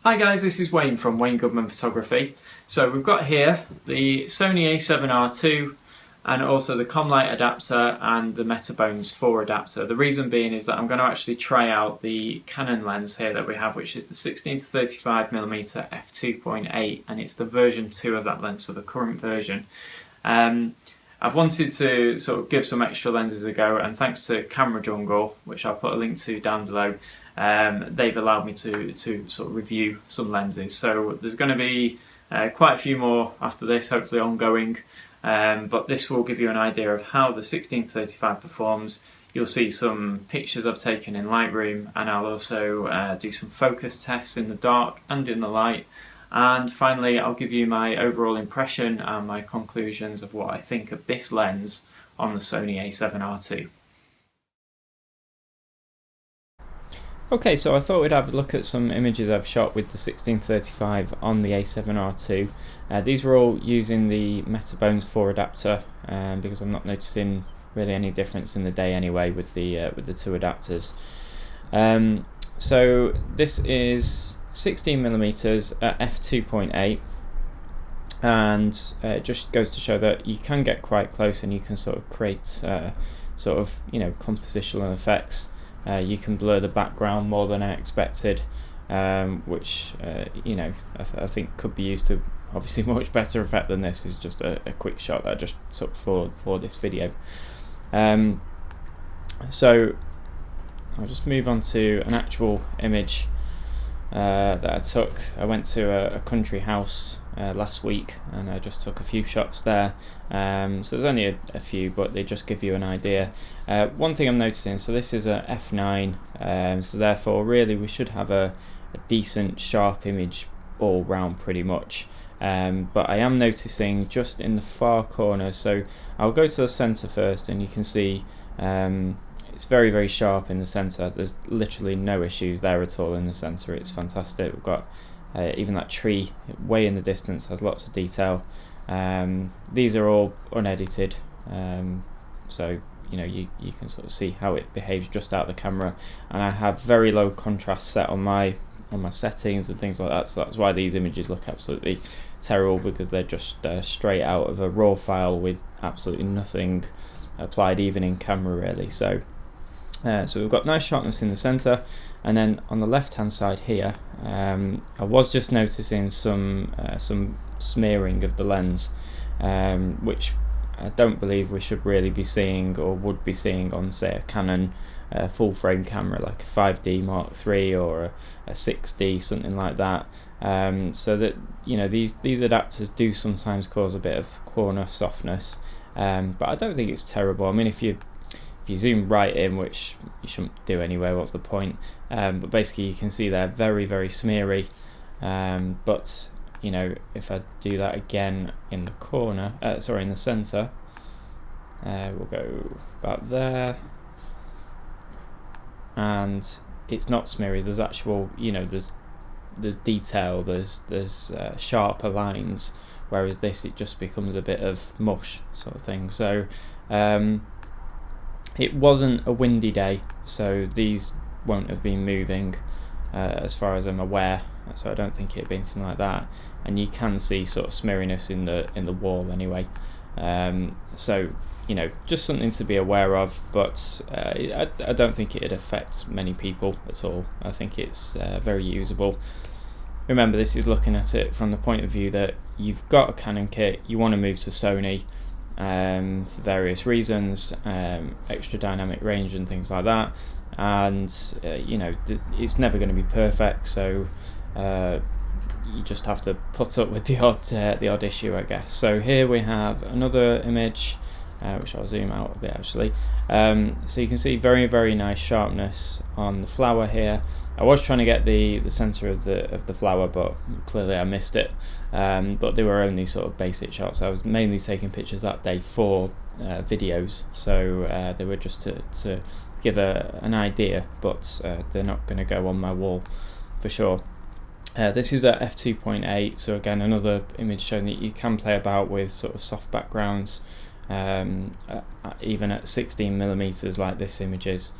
Hi guys, this is Wayne from Wayne Goodman Photography. So we've got here the Sony A7Rii and also the Commlite adapter and the Metabones IV adapter. The reason being is that I'm going to actually try out the Canon lens here that we have, which is the 16-35mm f2.8, and it's the version 2 of that lens, so the current version. I've wanted to sort of give some extra lenses a go, and thanks to Camera Jungle, which I'll put a link to down below, they've allowed me to sort of review some lenses. So there's going to be quite a few more after this, hopefully ongoing, but this will give you an idea of how the 16-35 performs. You'll see some pictures I've taken in Lightroom, and I'll also do some focus tests in the dark and in the light. And finally, I'll give you my overall impression and my conclusions of what I think of this lens on the Sony A7Rii. Okay, so I thought we'd have a look at some images I've shot with the 16-35 on the A7Rii. These were all using the Metabones IV adapter, because I'm not noticing really any difference in the day anyway with the two adapters. So this is 16mm at f2.8, and it just goes to show that you can get quite close and you can sort of create sort of, you know, compositional effects. You can blur the background more than I expected, which you know, I think could be used to obviously much better effect than this. Is just a quick shot that I just took for this video. So I'll just move on to an actual image that I took. I went to a country house last week, and I just took a few shots there. So there's only a few, but they just give you an idea. One thing I'm noticing, so this is a f9, so therefore really we should have a decent sharp image all round pretty much. But I am noticing just in the far corner, so I'll go to the center first, and you can see it's very, very sharp in the center. There's literally no issues there at all in the center. It's fantastic. We've got even that tree way in the distance has lots of detail. These are all unedited, so you know, you can sort of see how it behaves just out of the camera, and I have very low contrast set on my settings and things like that, so that's why these images look absolutely terrible, because they're just straight out of a raw file with absolutely nothing applied even in camera really. So we've got nice sharpness in the center, and then on the left hand side here, I was just noticing some smearing of the lens, which I don't believe we should really be seeing or would be seeing on, say, a Canon full frame camera like a 5D Mark III or a 6D, something like that. So that, you know, these adapters do sometimes cause a bit of corner softness, but I don't think it's terrible. I mean, if you zoom right in, which you shouldn't do anyway, what's the point? But basically you can see they're very, very smeary, but you know, if I do that again in the corner, sorry, in the center, we'll go about there, and it's not smeary. There's actual, you know, there's detail, there's sharper lines, whereas this, it just becomes a bit of mush sort of thing. So it wasn't a windy day, so these won't have been moving as far as I'm aware, so I don't think it'd be anything like that. And you can see sort of smeariness in the wall anyway. So, you know, just something to be aware of, but I don't think it'd affect many people at all. I think it's very usable. Remember, this is looking at it from the point of view that you've got a Canon kit, you want to move to Sony for various reasons, extra dynamic range and things like that, and you know, it's never going to be perfect, so you just have to put up with the odd issue, I guess. So here we have another image, which I'll zoom out a bit actually. So you can see very, very nice sharpness on the flower here. I was trying to get the center of the flower, but clearly I missed it. But they were only sort of basic shots. I was mainly taking pictures that day for videos, so they were just to give an idea, but they're not going to go on my wall for sure. This is at f2.8, so again another image showing that you can play about with sort of soft backgrounds, even at 16mm like this image is.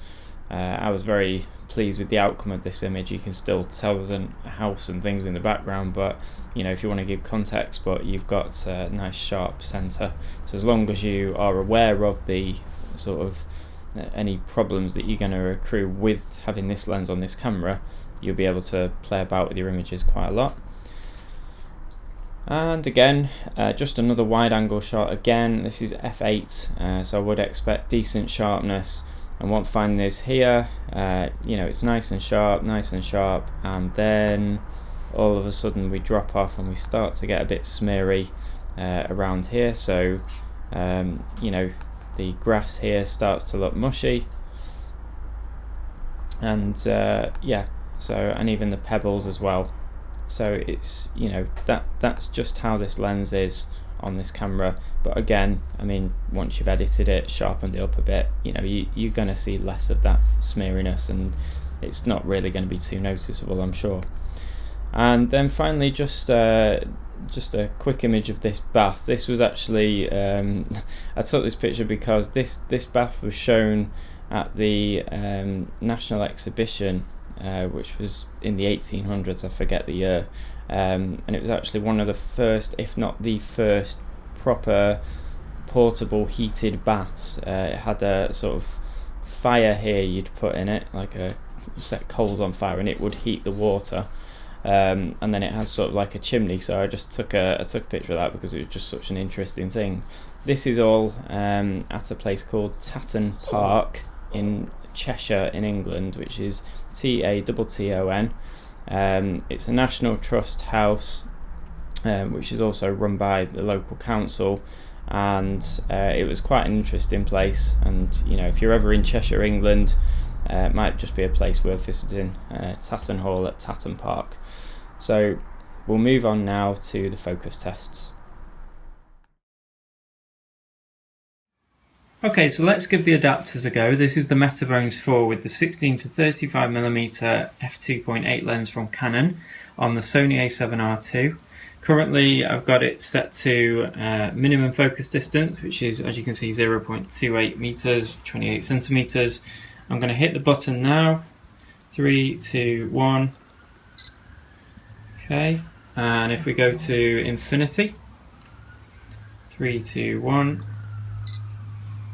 I was very pleased with the outcome of this image. You can still tell there's a house and things in the background, but you know, if you want to give context, but you've got a nice sharp center. So as long as you are aware of the sort of any problems that you're going to accrue with having this lens on this camera, you'll be able to play about with your images quite a lot. And again, just another wide angle shot. Again, this is f8, so I would expect decent sharpness. And what I'm finding is here, you know, it's nice and sharp, and then all of a sudden we drop off and we start to get a bit smeary around here. So you know, the grass here starts to look mushy, and yeah, so, and even the pebbles as well. So it's, you know, that's just how this lens is on this camera. But again, I mean, once you've edited it, sharpened it up a bit, you know, you're going to see less of that smeariness, and it's not really going to be too noticeable, I'm sure. And then finally, just a quick image of this bath. This was actually I took this picture because this bath was shown at the National Exhibition, which was in the 1800s, I forget the year, and it was actually one of the first, if not the first, proper portable heated baths. It had a sort of fire here you'd put in it, like set coals on fire, and it would heat the water, and then it has sort of like a chimney. So I just took a picture of that because it was just such an interesting thing. This is all at a place called Tatton Park in Cheshire in England, which is Tatton. It's a National Trust house, which is also run by the local council, and it was quite an interesting place. And you know, if you're ever in Cheshire, England, it might just be a place worth visiting. Tatton Hall at Tatton Park. So we'll move on now to the focus tests. Okay, so let's give the adapters a go. This is the Metabones 4 with the 16 to 35mm f2.8 lens from Canon on the Sony A7Rii. Currently I've got it set to minimum focus distance, which is, as you can see, 0.28 meters, 28 centimeters. I'm going to hit the button now. 3, 2, 1. Okay, and if we go to infinity, 3, 2, 1.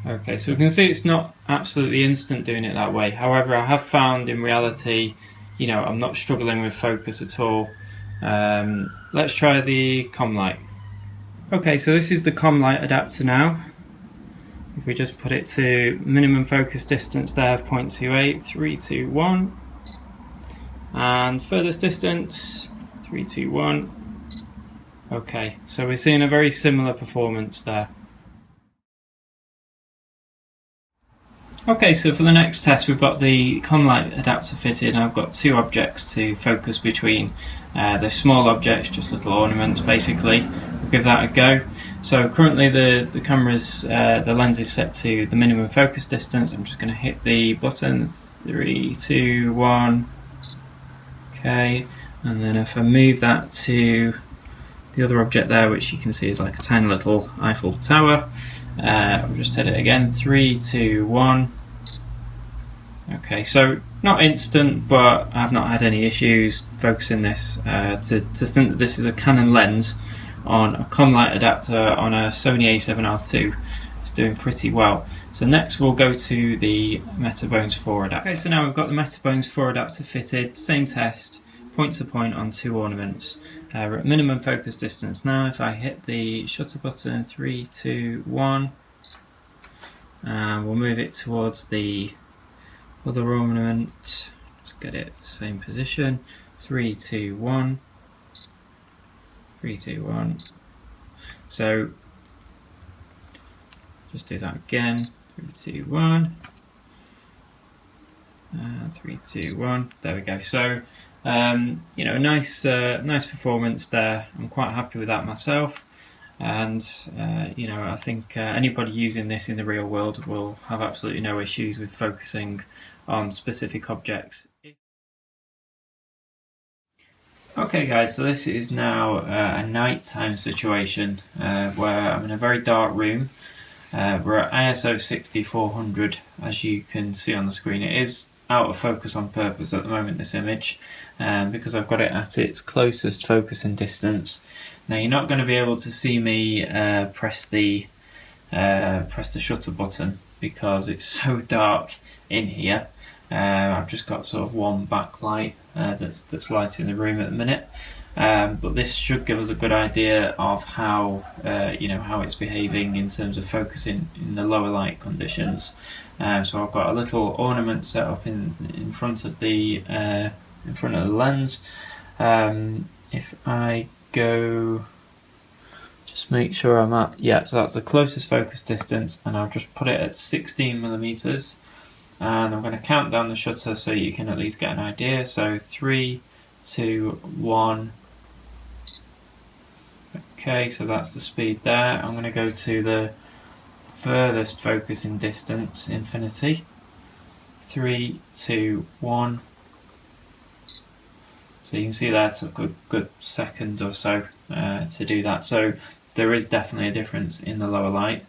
Okay, so we can see it's not absolutely instant doing it that way. However, I have found in reality, you know, I'm not struggling with focus at all. Let's try the Commlite. Okay, so this is the Commlite adapter now. If we just put it to minimum focus distance there of 0.28, 3, 2, 1. And furthest distance, 3, 2, 1. Okay, so we're seeing a very similar performance there. Okay, so for the next test we've got the Commlite adapter fitted, and I've got two objects to focus between. They're small objects, just little ornaments basically. We'll give that a go. So currently the camera's, the lens is set to the minimum focus distance. I'm just going to hit the button, 3, 2, 1. Okay, and then if I move that to the other object there, which you can see is like a tiny little Eiffel Tower, we'll just hit it again, 3, 2, 1. Okay, so not instant, but I've not had any issues focusing this. To think that this is a Canon lens on a Commlite adapter on a Sony A7Rii, it's doing pretty well. So next we'll go to the Metabones 4 adapter. Okay, so now we've got the Metabones 4 adapter fitted, same test, point to point on two ornaments. We're at minimum focus distance now. If I hit the shutter button, 3, 2, 1, and we'll move it towards the other ornament, just get it same position, 3, 2, 1, 3, 2, 1. So just do that again, 3, 2, 1, 3, 2, 1. There we go. So you know, nice performance there. I'm quite happy with that myself, and you know, I think anybody using this in the real world will have absolutely no issues with focusing on specific objects. Okay guys, so this is now a nighttime situation where I'm in a very dark room. We're at ISO 6400, as you can see on the screen. It is out of focus on purpose at the moment, this image, because I've got it at its closest focusing distance. Now you're not going to be able to see me press the shutter button because it's so dark in here. I've just got sort of one backlight that's lighting the room at the minute, but this should give us a good idea of how how it's behaving in terms of focusing in the lower light conditions. So I've got a little ornament set up in front of the lens. If I go, just make sure I'm at, so that's the closest focus distance, and I'll just put it at 16mm, and I'm going to count down the shutter so you can at least get an idea. So 3, 2, 1. Okay, so that's the speed there. I'm going to go to the furthest focusing distance, infinity. 3, 2, 1. So you can see that took a good second or so to do that. So there is definitely a difference in the lower light.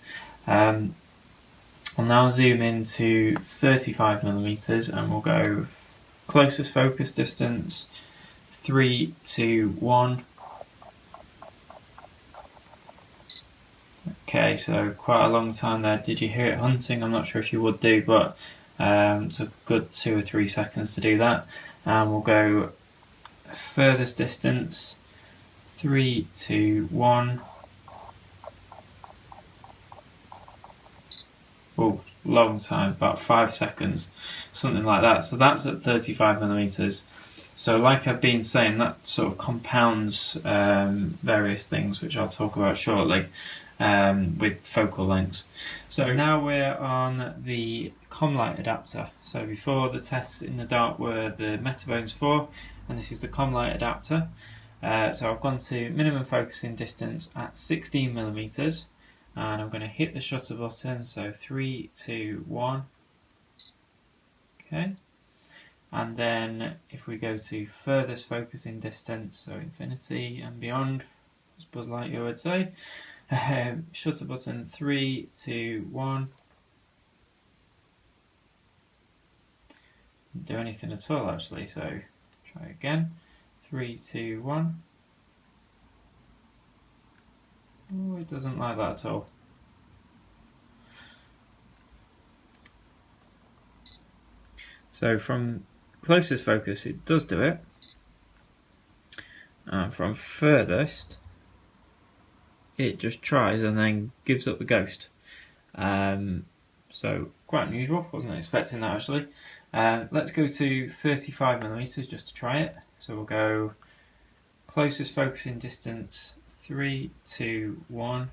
I'll now zoom into 35mm and we'll go closest focus distance, 3, 2, 1. Okay, so quite a long time there. Did you hear it hunting? I'm not sure if you would do, but it took a good 2 or 3 seconds to do that. And we'll go furthest distance, 3, 2, 1. Oh, long time, about 5 seconds, something like that. So that's at 35mm. So like I've been saying, that sort of compounds various things, which I'll talk about shortly, with focal lengths. So now we're on the Commlite adapter. So before, the tests in the dark were the Metabones 4, and this is the Commlite adapter. So I've gone to minimum focusing distance at 16mm, and I'm going to hit the shutter button. So 3, 2, 1. Okay. And then if we go to furthest focusing distance, so infinity and beyond, as Buzz Lightyear would say, shutter button, 3, 2, 1. Didn't do anything at all actually, so try again. 3, 2, 1. Oh, it doesn't like that at all. So from closest focus it does do it, and from furthest it just tries and then gives up the ghost. So quite unusual, wasn't expecting that actually. Let's go to 35mm just to try it. So we'll go closest focusing distance, 3, 2, 1.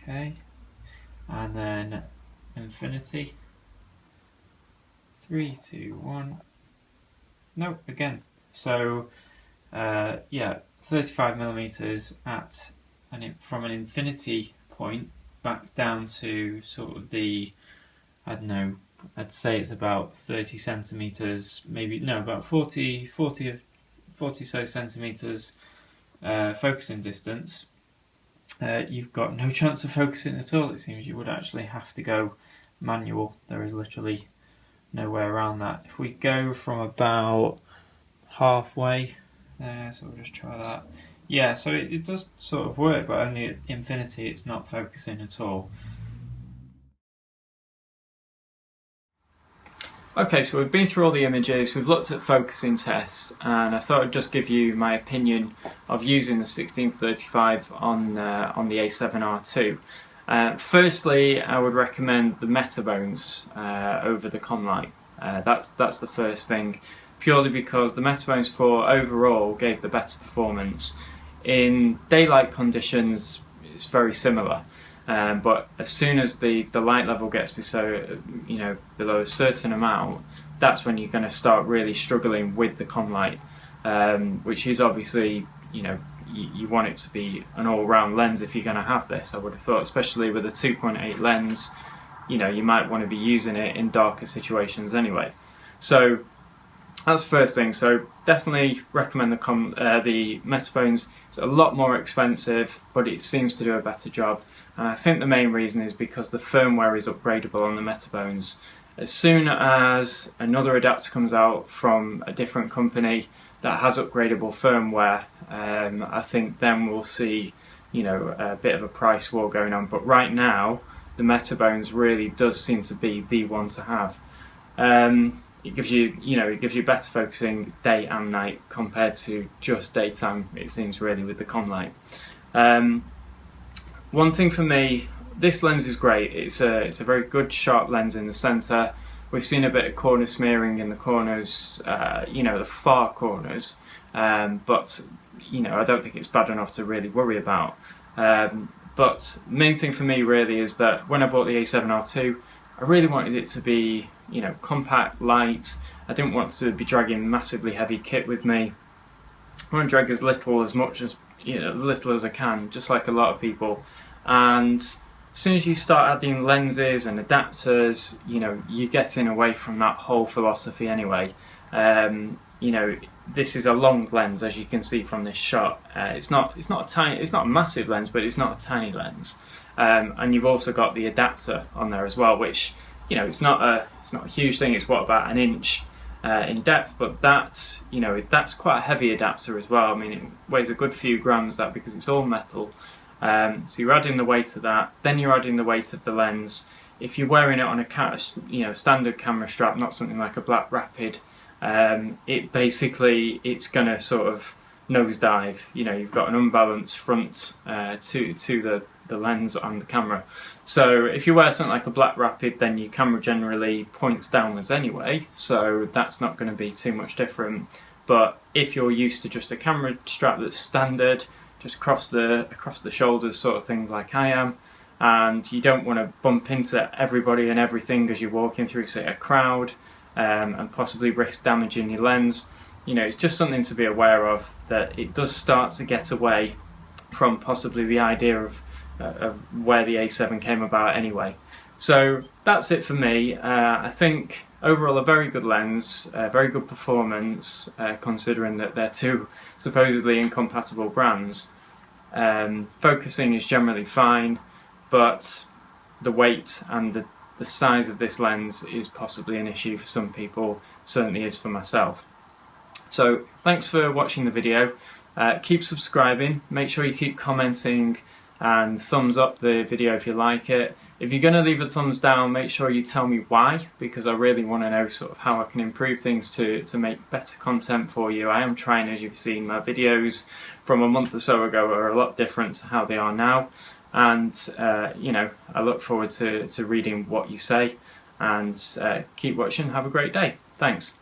Okay, and then infinity, 3, 2, 1. No, again. So 35mm at from an infinity point back down to sort of the, I don't know, I'd say it's about 30 centimeters, maybe no, about 40 so centimeters focusing distance. You've got no chance of focusing at all. It seems you would actually have to go manual. There is literally no way around that. If we go from about halfway there, so we'll just try that. Yeah, so it does sort of work, but only at infinity it's not focusing at all. Okay, so we've been through all the images, we've looked at focusing tests, and I thought I'd just give you my opinion of using the 16-35 on the A7R II. Firstly, I would recommend the Metabones over the Commlite. That's the first thing, purely because the Metabones 4 overall gave the better performance. In daylight conditions, it's very similar. But as soon as the light level gets below a certain amount, that's when you're going to start really struggling with the Commlite, which is obviously, you want it to be an all-round lens if you're going to have this. I would have thought, especially with a 2.8 lens, you might want to be using it in darker situations anyway. So that's the first thing. So definitely recommend the Metabones. It's a lot more expensive, but it seems to do a better job. And I think the main reason is because the firmware is upgradable on the Metabones. As soon as another adapter comes out from a different company that has upgradable firmware, I think then we'll see, you know, a bit of a price war going on. But right now, the Metabones really does seem to be the one to have. It gives you, it gives you better focusing day and night compared to just daytime, it seems, really, with the Commlite. One thing for me, this lens is great. It's a very good sharp lens in the centre. We've seen a bit of corner smearing in the corners, the far corners, but I don't think it's bad enough to really worry about. But the main thing for me really is that when I bought the A7R II, I really wanted it to be, compact, light. I didn't want to be dragging massively heavy kit with me. I want to drag as little as I can, just like a lot of people. And as soon as you start adding lenses and adapters, you're getting away from that whole philosophy anyway. This is a long lens, as you can see from this shot. It's not a massive lens, but it's not a tiny lens. And you've also got the adapter on there as well, which it's not a huge thing. It's about an inch in depth, but that's quite a heavy adapter as well. I mean, it weighs a good few grams, that, because it's all metal. So you're adding the weight of that, then you're adding the weight of the lens. If you're wearing it on a standard camera strap, not something like a Black Rapid, it's going to sort of nosedive. You've got an unbalanced front to the lens and the camera. So if you wear something like a Black Rapid, then your camera generally points downwards anyway, so that's not going to be too much different. But if you're used to just a camera strap that's standard, just across the shoulders sort of thing, like I am, and you don't want to bump into everybody and everything as you're walking through, say, a crowd, and possibly risk damaging your lens, it's just something to be aware of, that it does start to get away from possibly the idea of where the A7 came about anyway. So that's it for me. I think overall a very good lens, very good performance, considering that they're two supposedly incompatible brands. Focusing is generally fine, but the weight and the size of this lens is possibly an issue for some people, certainly is for myself. So thanks for watching the video. Keep subscribing, make sure you keep commenting and thumbs up the video if you like it. If you're going to leave a thumbs down, make sure you tell me why, because I really want to know sort of how I can improve things to make better content for you. I am trying, as you've seen. My videos from a month or so ago are a lot different to how they are now, and I look forward to reading what you say, and keep watching. Have a great day. Thanks.